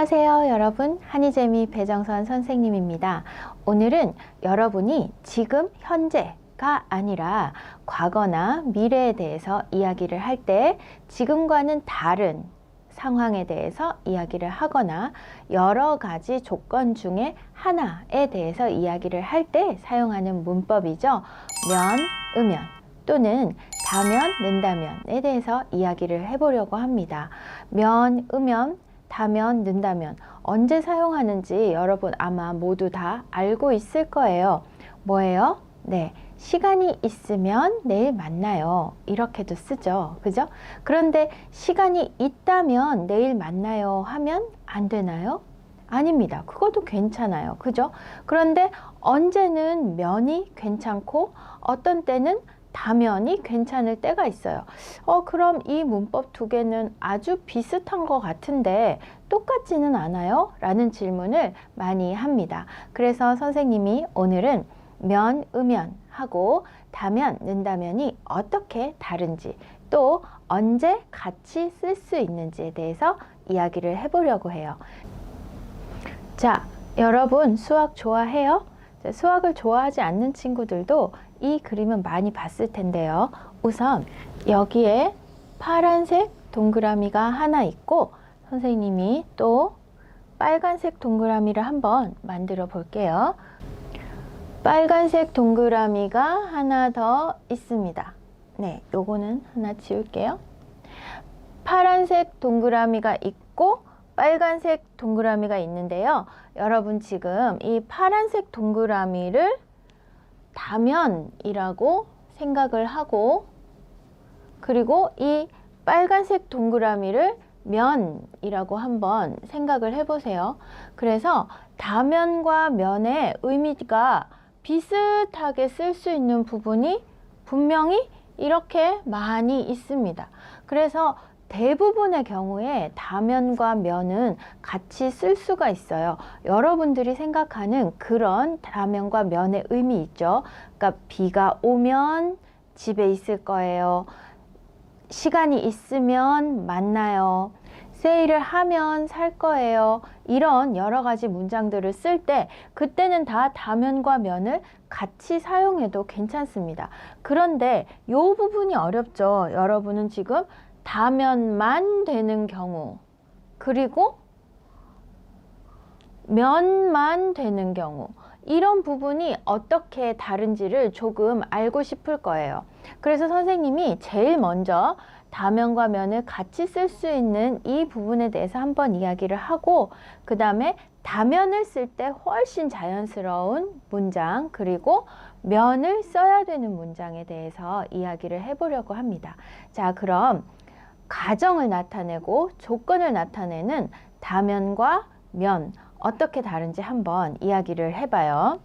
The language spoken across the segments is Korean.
안녕하세요 여러분, 한이재미 배정선 선생님입니다. 오늘은 여러분이 지금 현재가 아니라 과거나 미래에 대해서 이야기를 할 때 지금과는 다른 상황에 대해서 이야기를 하거나 여러 가지 조건 중에 하나에 대해서 이야기를 할 때 사용하는 문법이죠. 면, 으면 또는 다면, 는다면에 대해서 이야기를 해보려고 합니다. 면, 으면, 다면, 는다면 언제 사용하는지 여러분 아마 모두 다 알고 있을 거예요. 뭐예요? 네, 시간이 있으면 내일 만나요. 이렇게도 쓰죠. 그죠? 그런데 시간이 있다면 내일 만나요 하면 안 되나요? 아닙니다. 그것도 괜찮아요. 그죠? 그런데 언제는 면이 괜찮고 어떤 때는 다면이 괜찮을 때가 있어요. 그럼 이 문법 두 개는 아주 비슷한 것 같은데 똑같지는 않아요? 라는 질문을 많이 합니다. 그래서 선생님이 오늘은 면, 으면 하고 다면, 는다면이 어떻게 다른지 또 언제 같이 쓸 수 있는지에 대해서 이야기를 해보려고 해요. 자, 여러분 수학 좋아해요? 수학을 좋아하지 않는 친구들도 이 그림은 많이 봤을 텐데요. 우선 여기에 파란색 동그라미가 하나 있고 선생님이 또 빨간색 동그라미를 한번 만들어 볼게요. 빨간색 동그라미가 하나 더 있습니다. 네, 요거는 하나 지울게요. 파란색 동그라미가 있고 빨간색 동그라미가 있는데요. 여러분 지금 이 파란색 동그라미를 다면이라고 생각을 하고 그리고 이 빨간색 동그라미를 면이라고 한번 생각을 해보세요. 그래서 다면과 면의 의미가 비슷하게 쓸 수 있는 부분이 분명히 이렇게 많이 있습니다. 그래서 대부분의 경우에 다면과 면은 같이 쓸 수가 있어요. 여러분들이 생각하는 그런 다면과 면의 의미 있죠. 그러니까 비가 오면 집에 있을 거예요. 시간이 있으면 만나요. 세일을 하면 살 거예요. 이런 여러 가지 문장들을 쓸 때 그때는 다 다면과 면을 같이 사용해도 괜찮습니다. 그런데 이 부분이 어렵죠. 여러분은 지금 다면만 되는 경우 그리고 면만 되는 경우 이런 부분이 어떻게 다른지를 조금 알고 싶을 거예요. 그래서 선생님이 제일 먼저 다면과 면을 같이 쓸 수 있는 이 부분에 대해서 한번 이야기를 하고 그 다음에 다면을 쓸 때 훨씬 자연스러운 문장 그리고 면을 써야 되는 문장에 대해서 이야기를 해보려고 합니다. 자, 그럼 가정을 나타내고 조건을 나타내는 다면과 면 어떻게 다른지 한번 이야기를 해봐요.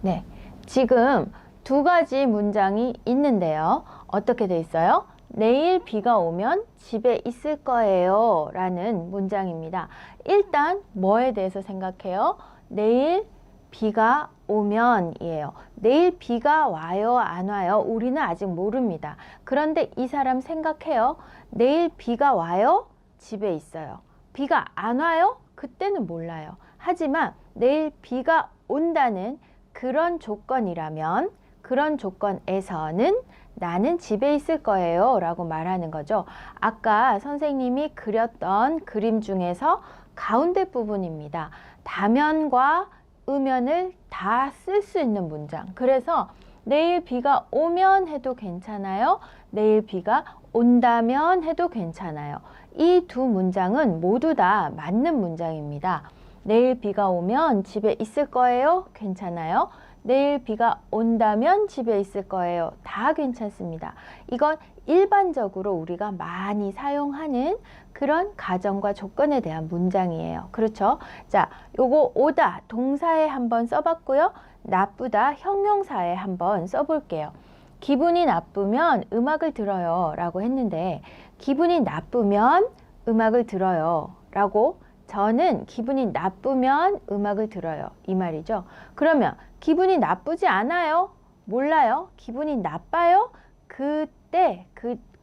네, 지금 두 가지 문장이 있는데요. 어떻게 돼 있어요? 내일 비가 오면 집에 있을 거예요 라는 문장입니다. 일단 뭐에 대해서 생각해요? 내일 비가 오면 이에요. 내일 비가 와요 안 와요? 우리는 아직 모릅니다. 그런데 이 사람 생각해요. 내일 비가 와요? 집에 있어요. 비가 안 와요? 그때는 몰라요. 하지만 내일 비가 온다는 그런 조건이라면 그런 조건에서는 나는 집에 있을 거예요 라고 말하는 거죠. 아까 선생님이 그렸던 그림 중에서 가운데 부분입니다. 다면과 으면을 다 쓸 수 있는 문장. 그래서 내일 비가 오면 해도 괜찮아요. 내일 비가 온다면 해도 괜찮아요. 이 두 문장은 모두 다 맞는 문장입니다. 내일 비가 오면 집에 있을 거예요. 괜찮아요. 내일 비가 온다면 집에 있을 거예요. 다 괜찮습니다. 이건 일반적으로 우리가 많이 사용하는 그런 가정과 조건에 대한 문장이에요. 그렇죠? 자, 요거 오다 동사에 한번 써봤고요. 나쁘다 형용사에 한번 써볼게요. 기분이 나쁘면 음악을 들어요 라고 했는데 기분이 나쁘면 음악을 들어요 라고 저는 기분이 나쁘면 음악을 들어요 이 말이죠. 그러면 기분이 나쁘지 않아요? 몰라요? 기분이 나빠요? 그때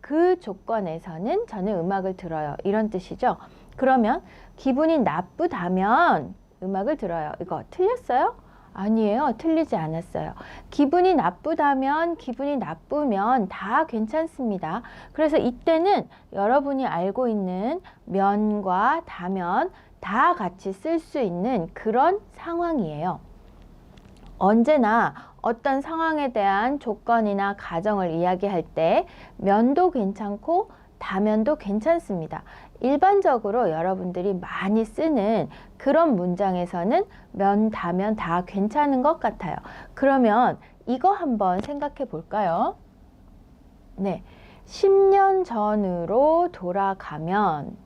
그 조건에서는 저는 음악을 들어요. 이런 뜻이죠. 그러면 기분이 나쁘다면 음악을 들어요. 이거 틀렸어요? 아니에요. 틀리지 않았어요. 기분이 나쁘다면, 기분이 나쁘면 다 괜찮습니다. 그래서 이때는 여러분이 알고 있는 면과 다면 다 같이 쓸 수 있는 그런 상황이에요. 언제나 어떤 상황에 대한 조건이나 가정을 이야기할 때 면도 괜찮고 다면도 괜찮습니다. 일반적으로 여러분들이 많이 쓰는 그런 문장에서는 면, 다면 다 괜찮은 것 같아요. 그러면 이거 한번 생각해 볼까요? 네, 10년 전으로 돌아가면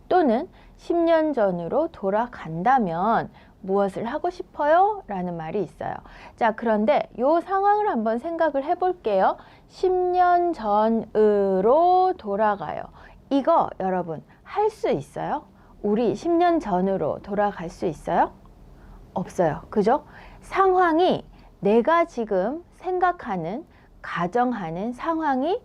또는 10년 전으로 돌아간다면 무엇을 하고 싶어요? 라는 말이 있어요. 자, 그런데 이 상황을 한번 생각을 해볼게요. 10년 전으로 돌아가요. 이거 여러분 할 수 있어요? 우리 10년 전으로 돌아갈 수 있어요? 없어요. 그죠? 상황이 내가 지금 생각하는, 가정하는 상황이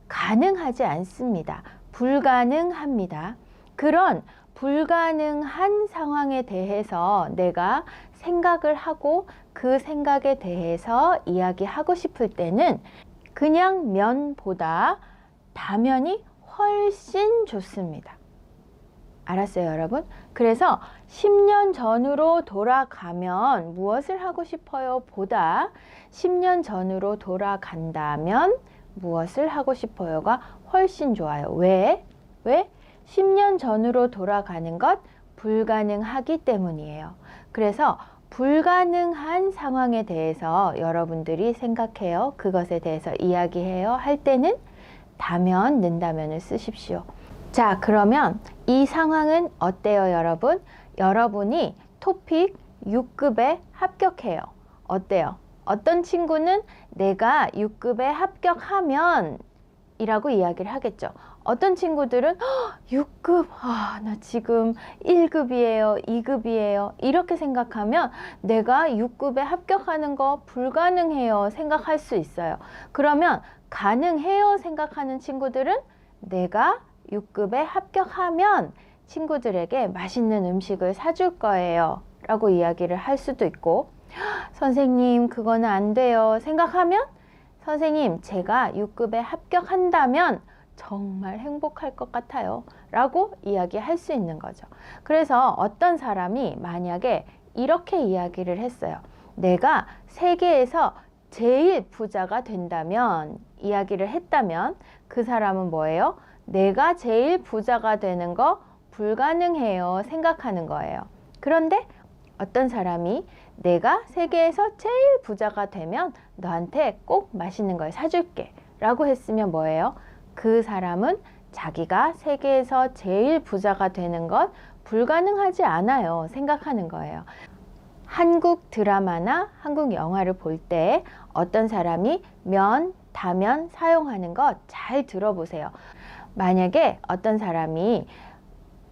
가능하지 않습니다. 불가능합니다. 그런 불가능한 상황에 대해서 내가 생각을 하고 그 생각에 대해서 이야기하고 싶을 때는 그냥 면보다 다면이 훨씬 좋습니다. 알았어요, 여러분? 그래서 10년 전으로 돌아가면 무엇을 하고 싶어요? 보다 10년 전으로 돌아간다면 무엇을 하고 싶어요가 훨씬 좋아요. 왜? 10년 전으로 돌아가는 것 불가능하기 때문이에요. 그래서 불가능한 상황에 대해서 여러분들이 생각해요. 그것에 대해서 이야기해요. 할 때는 다면, 는다면을 쓰십시오. 자, 그러면 이 상황은 어때요, 여러분? 여러분이 토픽 6급에 합격해요. 어때요? 어떤 친구는 내가 6급에 합격하면 이라고 이야기를 하겠죠. 어떤 친구들은 6급, 나 지금 1급이에요, 2급이에요. 이렇게 생각하면 내가 6급에 합격하는 거 불가능해요 생각할 수 있어요. 그러면 가능해요 생각하는 친구들은 내가 6급에 합격하면 친구들에게 맛있는 음식을 사줄 거예요 라고 이야기를 할 수도 있고, 선생님 그거는 안 돼요 생각하면 선생님 제가 6급에 합격한다면 정말 행복할 것 같아요 라고 이야기할 수 있는 거죠. 그래서 어떤 사람이 만약에 이렇게 이야기를 했어요. 내가 세계에서 제일 부자가 된다면 이야기를 했다면 그 사람은 뭐예요? 내가 제일 부자가 되는 거 불가능해요 생각하는 거예요. 그런데 어떤 사람이 내가 세계에서 제일 부자가 되면 너한테 꼭 맛있는 걸 사줄게 라고 했으면 뭐예요? 그 사람은 자기가 세계에서 제일 부자가 되는 것 불가능하지 않아요 생각하는 거예요. 한국 드라마나 한국 영화를 볼 때 어떤 사람이 면, 다면 사용하는 것 잘 들어보세요. 만약에 어떤 사람이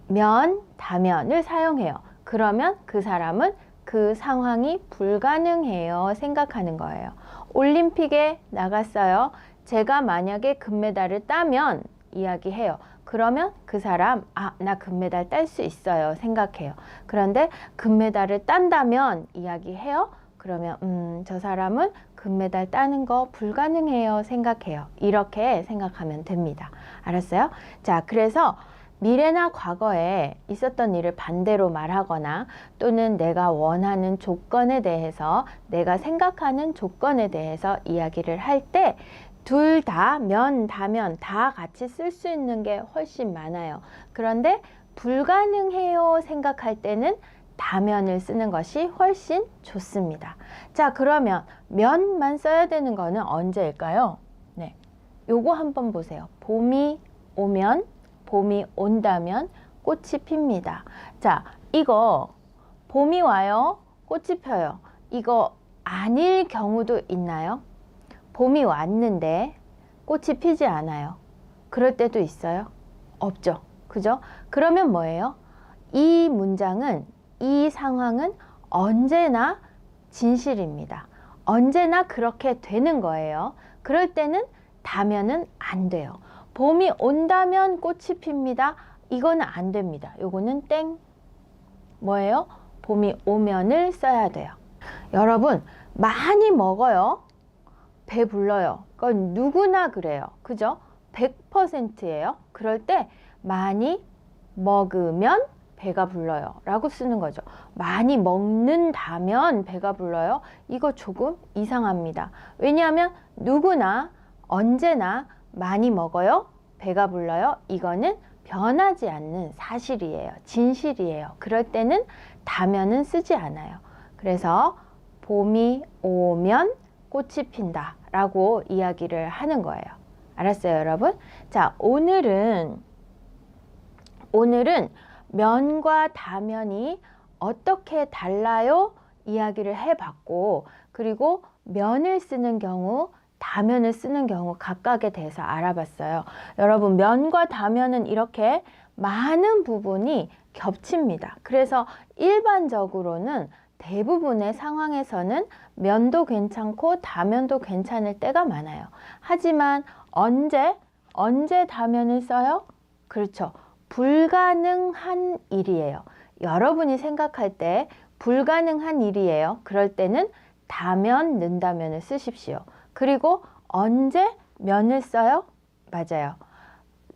면, 다면을 사용해요. 그러면 그 사람은 그 상황이 불가능해요 생각하는 거예요. 올림픽에 나갔어요. 제가 만약에 금메달을 따면 이야기해요. 그러면 그 사람 나 금메달 딸 수 있어요 생각해요. 그런데 금메달을 딴다면 이야기해요. 그러면 저 사람은 금메달 따는 거 불가능해요 생각해요. 이렇게 생각하면 됩니다. 알았어요? 자, 그래서 미래나 과거에 있었던 일을 반대로 말하거나 또는 내가 원하는 조건에 대해서, 내가 생각하는 조건에 대해서 이야기를 할 때 둘 다 면, 다면 다 같이 쓸 수 있는 게 훨씬 많아요. 그런데 불가능해요 생각할 때는 다면을 쓰는 것이 훨씬 좋습니다. 자, 그러면 면만 써야 되는 거는 언제일까요? 네, 요거 한번 보세요. 봄이 오면, 봄이 온다면 꽃이 핍니다. 자, 이거 봄이 와요, 꽃이 펴요. 이거 아닐 경우도 있나요? 봄이 왔는데 꽃이 피지 않아요. 그럴 때도 있어요? 없죠. 그죠? 그러면 뭐예요? 이 문장은, 이 상황은 언제나 진실입니다. 언제나 그렇게 되는 거예요. 그럴 때는 다면은 안 돼요. 봄이 온다면 꽃이 핍니다. 이거는 안 됩니다. 요거는 땡. 뭐예요? 봄이 오면을 써야 돼요. 여러분, 많이 먹어요. 배 불러요. 그건 누구나 그래요. 그죠? 100%예요. 그럴 때 많이 먹으면 배가 불러요 라고 쓰는 거죠. 많이 먹는다면 배가 불러요. 이거 조금 이상합니다. 왜냐하면 누구나 언제나 많이 먹어요. 배가 불러요. 이거는 변하지 않는 사실이에요. 진실이에요. 그럴 때는 다면은 쓰지 않아요. 그래서 봄이 오면 꽃이 핀다 라고 이야기를 하는 거예요. 알았어요, 여러분? 자, 오늘은 면과 다면이 어떻게 달라요? 이야기를 해봤고, 그리고 면을 쓰는 경우, 다면을 쓰는 경우 각각에 대해서 알아봤어요. 여러분, 면과 다면은 이렇게 많은 부분이 겹칩니다. 그래서 일반적으로는 대부분의 상황에서는 면도 괜찮고 다면도 괜찮을 때가 많아요. 하지만 언제 다면을 써요? 그렇죠. 불가능한 일이에요. 여러분이 생각할 때 불가능한 일이에요. 그럴 때는 다면, 는다면을 쓰십시오. 그리고 언제 면을 써요? 맞아요.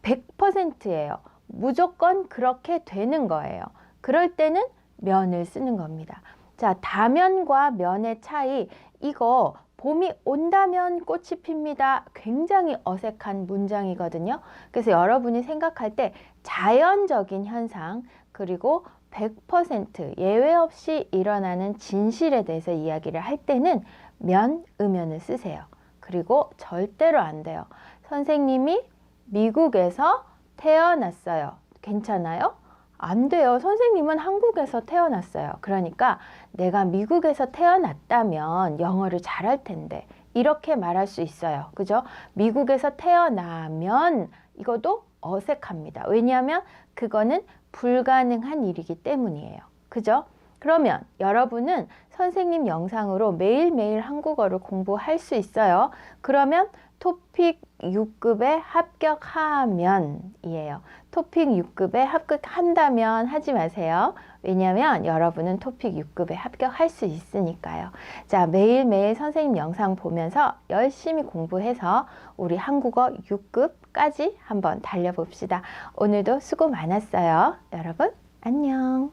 100%예요. 무조건 그렇게 되는 거예요. 그럴 때는 면을 쓰는 겁니다. 자, 다면과 면의 차이, 이거 봄이 온다면 꽃이 핍니다. 굉장히 어색한 문장이거든요. 그래서 여러분이 생각할 때 자연적인 현상, 그리고 100% 예외 없이 일어나는 진실에 대해서 이야기를 할 때는 면, 음연을 쓰세요. 그리고 절대로 안 돼요. 선생님이 미국에서 태어났어요. 괜찮아요? 안 돼요. 선생님은 한국에서 태어났어요. 그러니까 내가 미국에서 태어났다면 영어를 잘할 텐데 이렇게 말할 수 있어요. 그죠? 미국에서 태어나면 이것도 어색합니다. 왜냐하면 그거는 불가능한 일이기 때문이에요. 그죠? 그러면 여러분은 선생님 영상으로 매일매일 한국어를 공부할 수 있어요. 그러면 토픽 6급에 합격하면이에요. 토픽 6급에 합격한다면 하지 마세요. 왜냐하면 여러분은 토픽 6급에 합격할 수 있으니까요. 자, 매일매일 선생님 영상 보면서 열심히 공부해서 우리 한국어 6급까지 한번 달려봅시다. 오늘도 수고 많았어요. 여러분, 안녕.